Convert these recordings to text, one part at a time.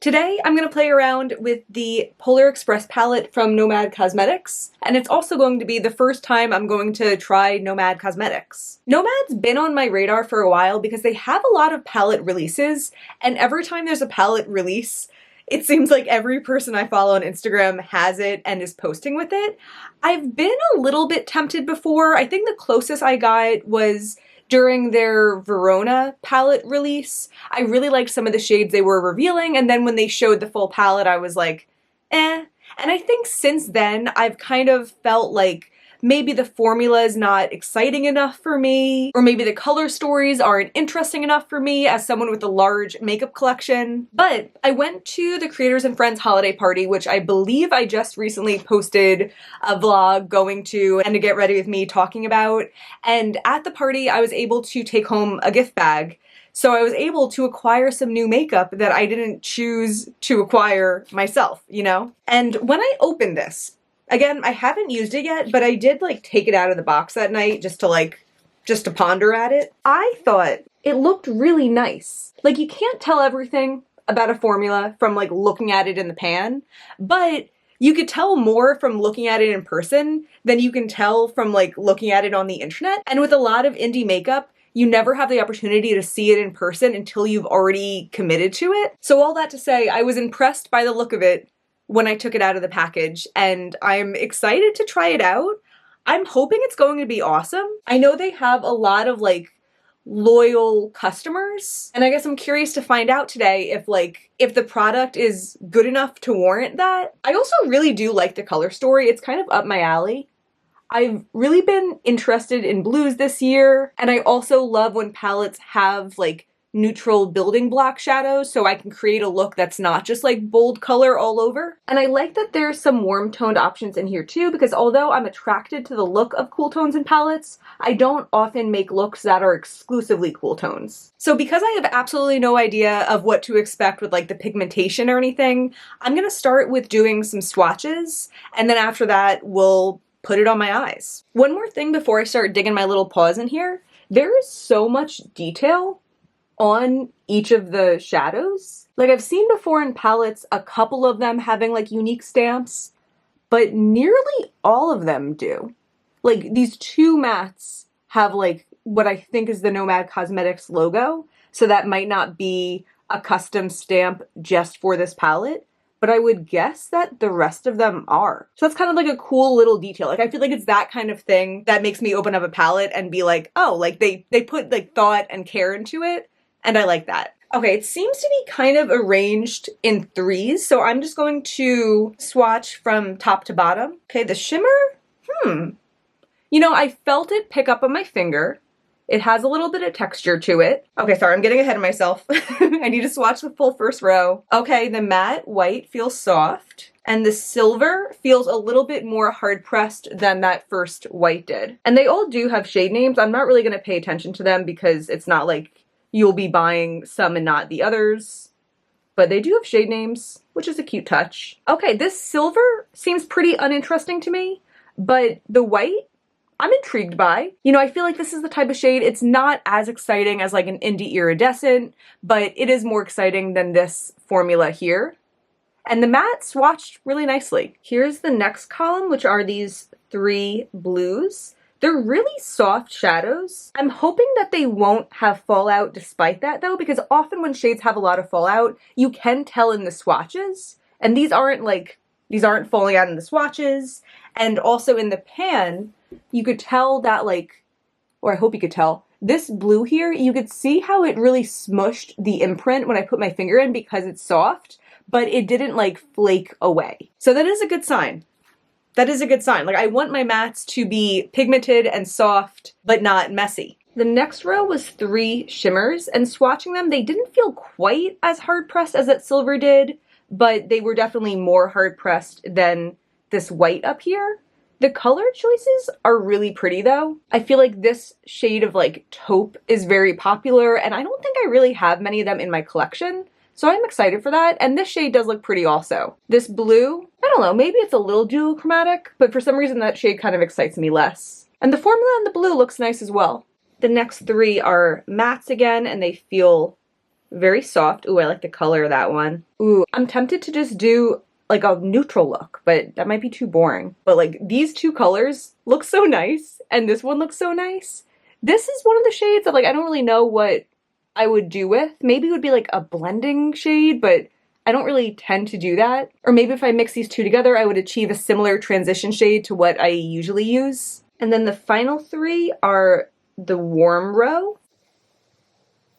Today, I'm going to play around with the Polar Express palette from Nomad Cosmetics, and it's also going to be the first time I'm going to try Nomad Cosmetics. Nomad's been on my radar for a while because they have a lot of palette releases, and every time there's a palette release, it seems like every person I follow on Instagram has it and is posting with it. I've been a little bit tempted before. I think the closest I got was during their Verona palette release. I really liked some of the shades they were revealing, and then when they showed the full palette, I was like, eh. And I think since then, I've kind of felt like maybe the formula is not exciting enough for me, or maybe the color stories aren't interesting enough for me as someone with a large makeup collection. But I went to the Creators and Friends holiday party, which I believe I just recently posted a vlog going to and to get ready with me talking about. And at the party, I was able to take home a gift bag. So I was able to acquire some new makeup that I didn't choose to acquire myself, you know? And when I opened this, again, I haven't used it yet, but I did take it out of the box that night just to ponder at it. I thought it looked really nice. You can't tell everything about a formula from looking at it in the pan, but you could tell more from looking at it in person than you can tell from looking at it on the internet. And with a lot of indie makeup, you never have the opportunity to see it in person until you've already committed to it. So all that to say, I was impressed by the look of it when I took it out of the package, and I'm excited to try it out. I'm hoping it's going to be awesome. I know they have a lot of loyal customers, and I guess I'm curious to find out today if the product is good enough to warrant that. I also really do like the color story. It's kind of up my alley. I've really been interested in blues this year, and I also love when palettes have neutral building block shadows, so I can create a look that's not just bold color all over. And I like that there's some warm toned options in here too, because although I'm attracted to the look of cool tones in palettes, I don't often make looks that are exclusively cool tones. So because I have absolutely no idea of what to expect with the pigmentation or anything, I'm gonna start with doing some swatches, and then after that we'll put it on my eyes. One more thing before I start digging my little paws in here, there is so much detail on each of the shadows. I've seen before in palettes a couple of them having unique stamps, but nearly all of them do. These two mattes have what I think is the Nomad Cosmetics logo, so that might not be a custom stamp just for this palette, but I would guess that the rest of them are. So that's kind of a cool little detail. I feel like it's that kind of thing that makes me open up a palette and be oh, they put thought and care into it, and I like that. Okay, it seems to be kind of arranged in threes, so I'm just going to swatch from top to bottom. Okay, the shimmer, You know, I felt it pick up on my finger. It has a little bit of texture to it. Okay, sorry, I'm getting ahead of myself. I need to swatch the full first row. Okay, the matte white feels soft, and the silver feels a little bit more hard-pressed than that first white did. And they all do have shade names. I'm not really gonna pay attention to them because it's not you'll be buying some and not the others, but they do have shade names, which is a cute touch. Okay, this silver seems pretty uninteresting to me, but the white, I'm intrigued by. You know, I feel like this is the type of shade, it's not as exciting as an indie iridescent, but it is more exciting than this formula here. And the matte swatched really nicely. Here's the next column, which are these three blues. They're really soft shadows. I'm hoping that they won't have fallout despite that though, because often when shades have a lot of fallout, you can tell in the swatches, and these aren't falling out in the swatches. And also in the pan, you could tell that or I hope you could tell, this blue here, you could see how it really smushed the imprint when I put my finger in because it's soft, but it didn't flake away. So that is a good sign. That is a good sign. I want my mattes to be pigmented and soft, but not messy. The next row was three shimmers, and swatching them, they didn't feel quite as hard-pressed as that silver did, but they were definitely more hard-pressed than this white up here. The color choices are really pretty though. I feel like this shade of taupe is very popular, and I don't think I really have many of them in my collection. So I'm excited for that, and this shade does look pretty also. This blue, I don't know, maybe it's a little duochromatic, but for some reason that shade kind of excites me less. And the formula in the blue looks nice as well. The next three are mattes again, and they feel Very soft. Ooh, I like the color of that one. Ooh, I'm tempted to just do like a neutral look, but that might be too boring. But like these two colors look so nice, and this one looks so nice. This is one of the shades that like I don't really know what I would do with. Maybe it would be like a blending shade, but I don't really tend to do that. Or maybe if I mix these two together, I would achieve a similar transition shade to what I usually use. And then the final three are the warm row.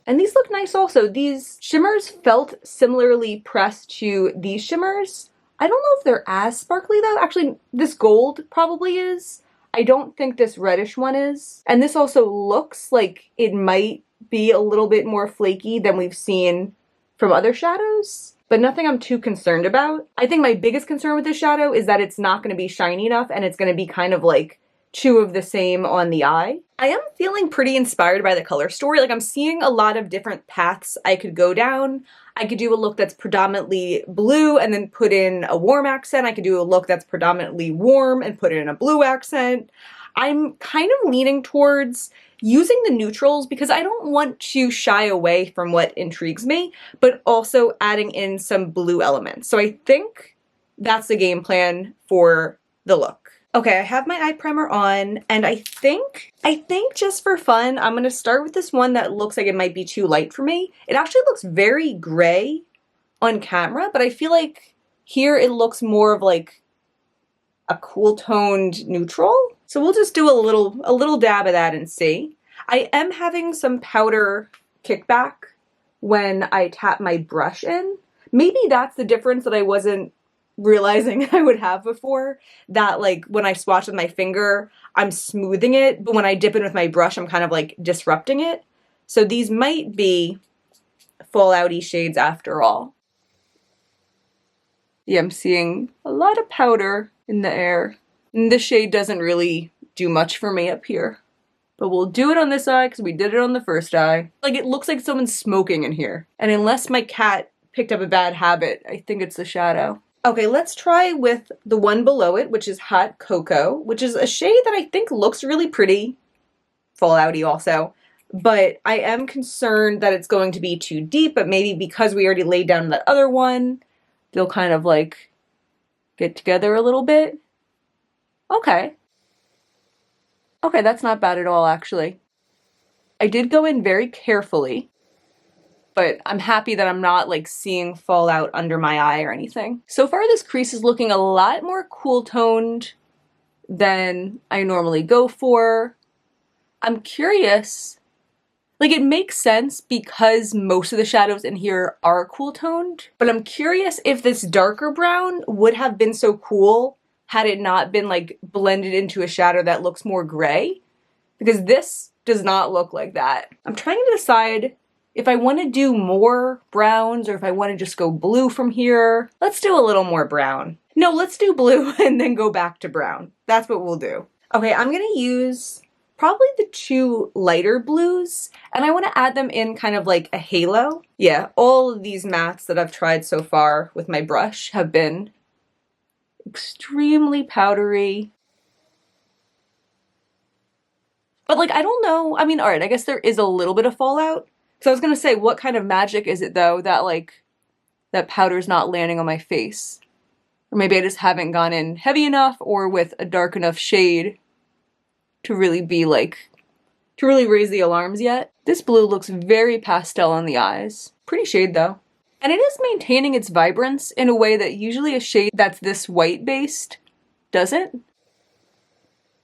And these look nice also. These shimmers felt similarly pressed to these shimmers. I don't know if they're as sparkly though. Actually, this gold probably is. I don't think this reddish one is. And this also looks like it might be a little bit more flaky than we've seen from other shadows, but nothing I'm too concerned about. I think my biggest concern with this shadow is that it's not going to be shiny enough and it's going to be kind of like two of the same on the eye. I am feeling pretty inspired by the color story. Like I'm seeing a lot of different paths I could go down. I could do a look that's predominantly blue and then put in a warm accent. I could do a look that's predominantly warm and put in a blue accent. I'm kind of leaning towards using the neutrals because I don't want to shy away from what intrigues me, but also adding in some blue elements. So I think that's the game plan for the look. Okay, I have my eye primer on, and I think just for fun, I'm gonna start with this one that looks like it might be too light for me. It actually looks very gray on camera, but I feel like here it looks more of like a cool toned neutral. So we'll just do a little dab of that and see. I am having some powder kickback when I tap my brush in. Maybe that's the difference that I wasn't realizing I would have before, that like when I swatch with my finger, I'm smoothing it, but when I dip in with my brush, I'm kind of like disrupting it. So these might be fallouty shades after all. Yeah, I'm seeing a lot of powder in the air. And this shade doesn't really do much for me up here. But we'll do it on this eye because we did it on the first eye. Like it looks like someone's smoking in here. And unless my cat picked up a bad habit, I think it's the shadow. Okay, let's try with the one below it, which is Hot Cocoa, which is a shade that I think looks really pretty. Fallouty also. But I am concerned that it's going to be too deep, but maybe because we already laid down that other one, they'll kind of like get together a little bit. Okay. Okay, that's not bad at all, actually. I did go in very carefully, but I'm happy that I'm not like seeing fallout under my eye or anything. So far this crease is looking a lot more cool toned than I normally go for. I'm curious, like it makes sense because most of the shadows in here are cool toned, but I'm curious if this darker brown would have been so cool had it not been like blended into a shadow that looks more gray, because this does not look like that. I'm trying to decide if I want to do more browns or if I want to just go blue from here. Let's do a little more brown. No, let's do blue and then go back to brown. That's what we'll do. Okay, I'm going to use probably the two lighter blues, and I want to add them in kind of like a halo. Yeah, all of these mattes that I've tried so far with my brush have been extremely powdery. But like, I don't know. I mean, all right, I guess there is a little bit of fallout. So I was gonna say, what kind of magic is it though that like, that powder's not landing on my face? Or maybe I just haven't gone in heavy enough or with a dark enough shade to really be like, to really raise the alarms yet. This blue looks very pastel on the eyes. Pretty shade though. And it is maintaining its vibrance in a way that usually a shade that's this white based doesn't.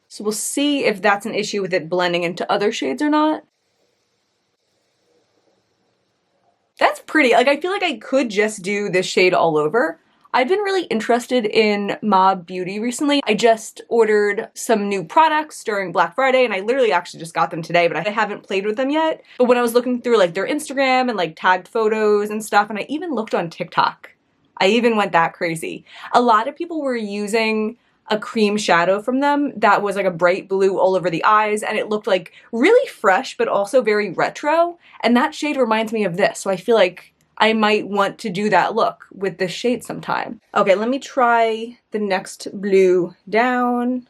So we'll see if that's an issue with it blending into other shades or not. That's pretty. Like, I feel like I could just do this shade all over. I've been really interested in Mob Beauty recently. I just ordered some new products during Black Friday, and I literally actually just got them today, but I haven't played with them yet. But when I was looking through like their Instagram and like tagged photos and stuff, and I even looked on TikTok, I even went that crazy. A lot of people were using a cream shadow from them that was like a bright blue all over the eyes, and it looked like really fresh but also very retro, and that shade reminds me of this, so I feel like I might want to do that look with this shade sometime. Okay, let me try the next blue down.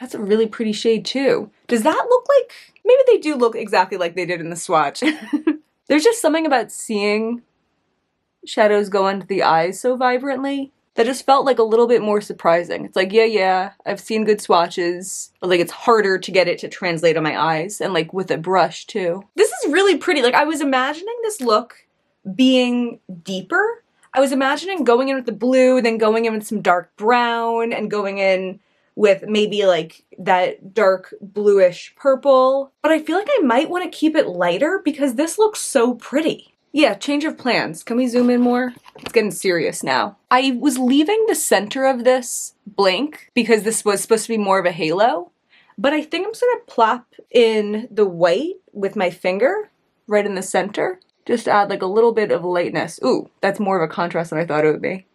That's a really pretty shade too. Does that look like, Maybe they do look exactly like they did in the swatch. There's just something about seeing shadows go under the eyes so vibrantly that just felt like a little bit more surprising. It's like, yeah, I've seen good swatches, but like it's harder to get it to translate on my eyes, and like with a brush too. This is really pretty. Like I was imagining this look being deeper. I was imagining going in with the blue, then going in with some dark brown, and going in with maybe like that dark bluish purple. But I feel like I might want to keep it lighter because this looks so pretty. Yeah, change of plans. Can we zoom in more? It's getting serious now. I was leaving the center of this blank because this was supposed to be more of a halo, but I think I'm just gonna plop in the white with my finger right in the center, just to add like a little bit of lightness. Ooh, that's more of a contrast than I thought it would be.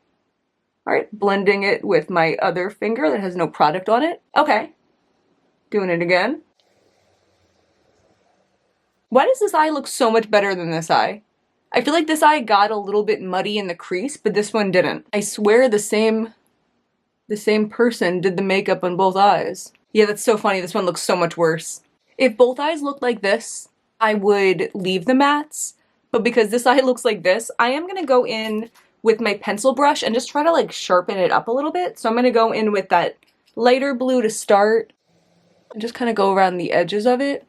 All right, blending it with my other finger that has no product on it. Okay, doing it again. Why does this eye look so much better than this eye? I feel like this eye got a little bit muddy in the crease, but this one didn't. I swear the same person did the makeup on both eyes. Yeah, that's so funny. This one looks so much worse. If both eyes looked like this, I would leave the mattes, but because this eye looks like this, I am gonna go in with my pencil brush and just try to like sharpen it up a little bit. So I'm gonna go in with that lighter blue to start and just kind of go around the edges of it,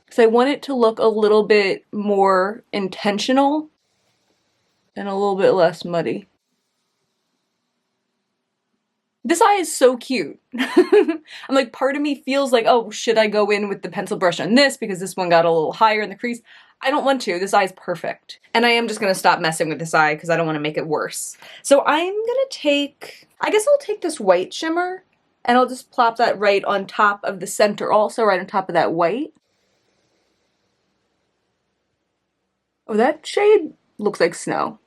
because I want it to look a little bit more intentional and a little bit less muddy. This eye is so cute. I'm like, part of me feels like, oh, should I go in with the pencil brush on this because this one got a little higher in the crease? I don't want to. This eye is perfect. And I am just gonna stop messing with this eye because I don't want to make it worse. So I'm gonna take, I guess I'll take this white shimmer and I'll just plop that right on top of the center also, right on top of that white. Oh, that shade looks like snow.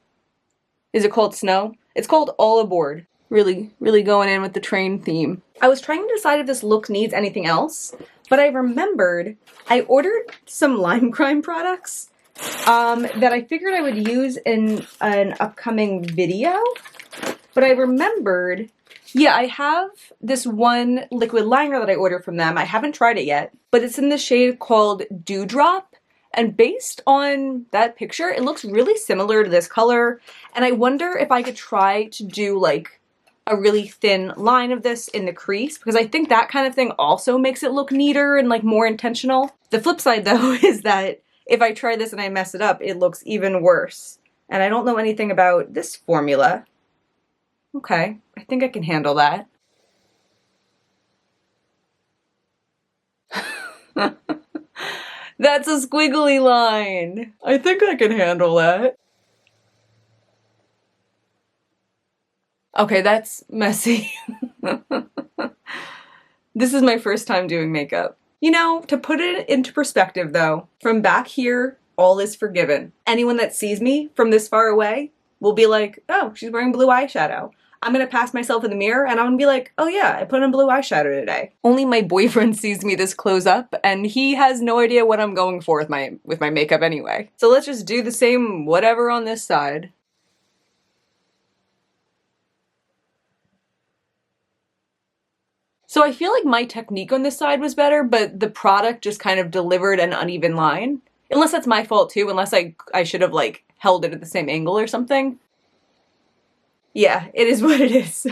Is it called snow? It's called All Aboard. Really going in with the train theme. I was trying to decide if this look needs anything else, but I remembered I ordered some Lime Crime products that I figured I would use in an upcoming video, but I remembered, yeah, I have this one liquid liner that I ordered from them. I haven't tried it yet, but it's in the shade called Dewdrop. And based on that picture, it looks really similar to this color. And I wonder if I could try to do like a really thin line of this in the crease, because I think that kind of thing also makes it look neater and like more intentional. The flip side though is that if I try this and I mess it up, it looks even worse. And I don't know anything about this formula. Okay, I think I can handle that. That's a squiggly line. I think I can handle that. Okay, that's messy. This is my first time doing makeup. You know, to put it into perspective though, from back here, all is forgiven. Anyone that sees me from this far away will be like, oh, she's wearing blue eyeshadow. I'm gonna pass myself in the mirror and I'm gonna be like, oh yeah, I put on blue eyeshadow today. Only my boyfriend sees me this close up and he has no idea what I'm going for with my makeup anyway. So let's just do the same whatever on this side. So I feel like my technique on this side was better, but the product just kind of delivered an uneven line. Unless that's my fault too, unless I should have like held it at the same angle or something. Yeah, it is what it is.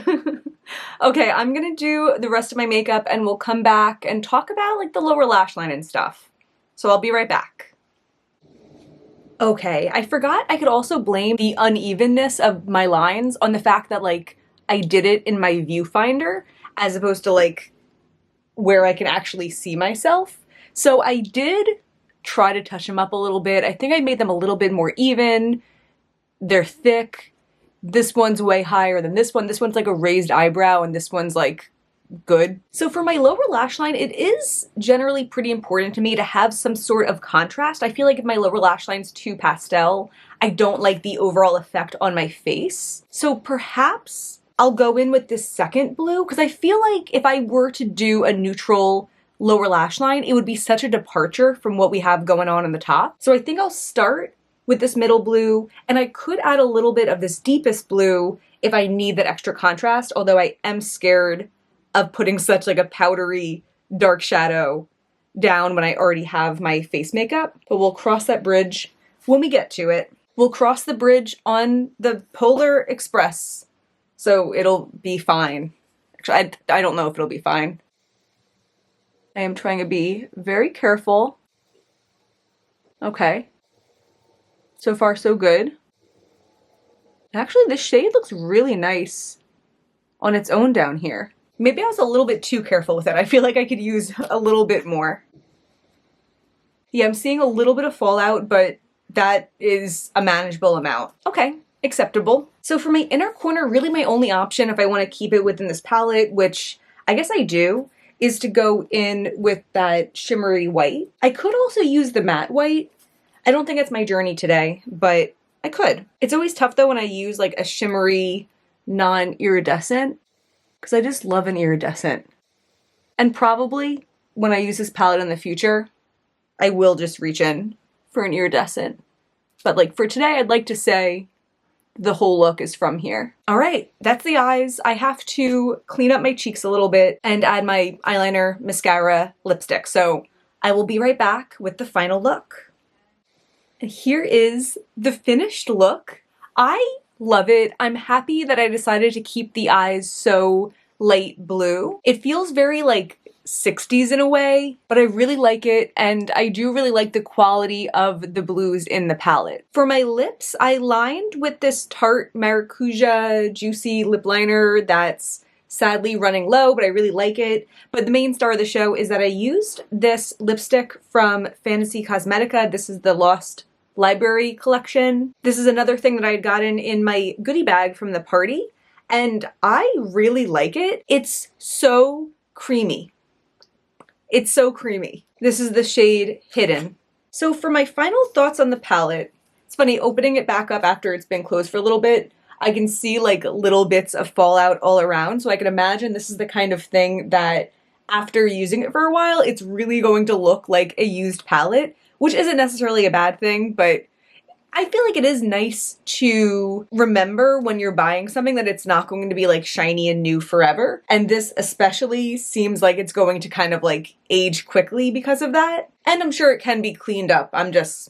Okay, I'm gonna do the rest of my makeup and we'll come back and talk about like the lower lash line and stuff. So I'll be right back. Okay, I forgot I could also blame the unevenness of my lines on the fact that like I did it in my viewfinder as opposed to like where I can actually see myself. So I did try to touch them up a little bit. I think I made them a little bit more even. They're thick. This one's way higher than this one. This one's like a raised eyebrow and this one's like good. So for my lower lash line, it is generally pretty important to me to have some sort of contrast. I feel like if my lower lash line's too pastel, I don't like the overall effect on my face. So perhaps I'll go in with this second blue because I feel like if I were to do a neutral lower lash line, it would be such a departure from what we have going on the top. So I think I'll start with this middle blue, and I could add a little bit of this deepest blue if I need that extra contrast, although I am scared of putting such like a powdery dark shadow down when I already have my face makeup, but we'll cross that bridge when we get to it. We'll cross the bridge on the Polar Express, so it'll be fine. Actually, I don't know if it'll be fine. I am trying to be very careful. Okay. So far, so good. Actually, this shade looks really nice on its own down here. Maybe I was a little bit too careful with it. I feel like I could use a little bit more. Yeah, I'm seeing a little bit of fallout, but that is a manageable amount. Okay, acceptable. So for my inner corner, really my only option if I want to keep it within this palette, which I guess I do, is to go in with that shimmery white. I could also use the matte white. I don't think it's my journey today, but I could. It's always tough though when I use like a shimmery non-iridescent, because I just love an iridescent. And probably when I use this palette in the future, I will just reach in for an iridescent. But like for today, I'd like to say the whole look is from here. All right, that's the eyes. I have to clean up my cheeks a little bit and add my eyeliner, mascara, lipstick. So I will be right back with the final look. And here is the finished look. I love it. I'm happy that I decided to keep the eyes so light blue. It feels very like 60s in a way, but I really like it, and I do really like the quality of the blues in the palette. For my lips, I lined with this Tarte Maracuja Juicy lip liner that's sadly running low, but I really like it. But the main star of the show is that I used this lipstick from Fantasy Cosmetica. This is the Lost Library collection. This is another thing that I had gotten in my goodie bag from the party, and I really like it. It's so creamy. It's so creamy. This is the shade Hidden. So for my final thoughts on the palette, it's funny, opening it back up after it's been closed for a little bit, I can see like little bits of fallout all around. So I can imagine this is the kind of thing that after using it for a while, it's really going to look like a used palette, which isn't necessarily a bad thing, but I feel like it is nice to remember when you're buying something that it's not going to be like shiny and new forever. And this especially seems like it's going to kind of like age quickly because of that. And I'm sure it can be cleaned up. I'm just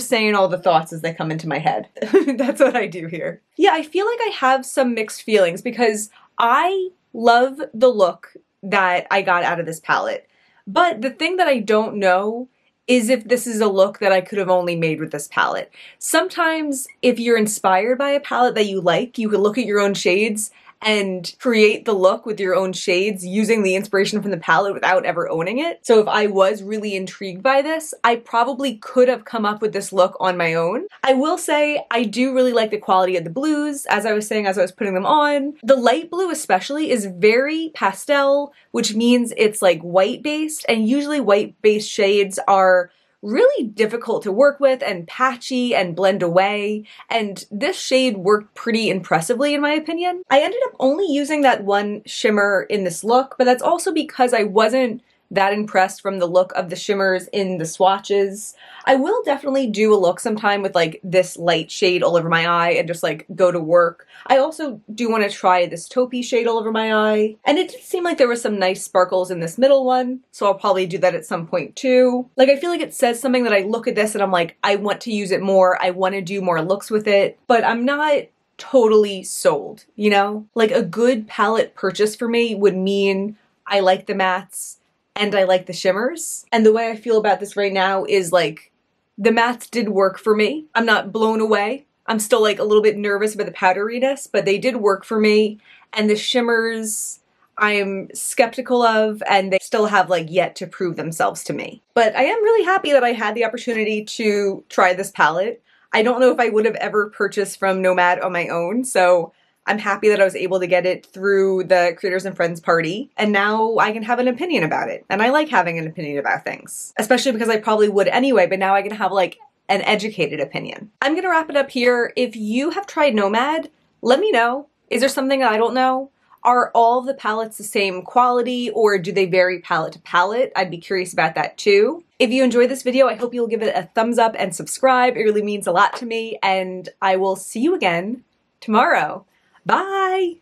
saying all the thoughts as they come into my head. That's what I do here. Yeah, I feel like I have some mixed feelings because I love the look that I got out of this palette. But the thing that I don't know is if this is a look that I could have only made with this palette. Sometimes if you're inspired by a palette that you like, you can look at your own shades and create the look with your own shades using the inspiration from the palette without ever owning it. So if I was really intrigued by this, I probably could have come up with this look on my own. I will say I do really like the quality of the blues, as I was saying as I was putting them on. The light blue especially is very pastel, which means it's like white based, and usually white based shades are really difficult to work with and patchy and blend away, and this shade worked pretty impressively in my opinion. I ended up only using that one shimmer in this look, but that's also because I wasn't that impressed from the look of the shimmers in the swatches. I will definitely do a look sometime with like this light shade all over my eye and just like go to work. I also do want to try this taupey shade all over my eye. And it did seem like there was some nice sparkles in this middle one, so I'll probably do that at some point too. Like I feel like it says something that I look at this and I'm like, I want to use it more, I want to do more looks with it, but I'm not totally sold, you know? Like a good palette purchase for me would mean I like the mattes, and I like the shimmers. And the way I feel about this right now is like, the mattes did work for me. I'm not blown away. I'm still like a little bit nervous about the powderiness, but they did work for me. And the shimmers, I'm skeptical of, and they still have like yet to prove themselves to me. But I am really happy that I had the opportunity to try this palette. I don't know if I would have ever purchased from Nomad on my own, so I'm happy that I was able to get it through the Creators and Friends party, and now I can have an opinion about it. And I like having an opinion about things, especially because I probably would anyway, but now I can have like an educated opinion. I'm gonna wrap it up here. If you have tried Nomad, let me know. Is there something that I don't know? Are all the palettes the same quality, or do they vary palette to palette? I'd be curious about that too. If you enjoyed this video, I hope you'll give it a thumbs up and subscribe. It really means a lot to me, and I will see you again tomorrow. Bye!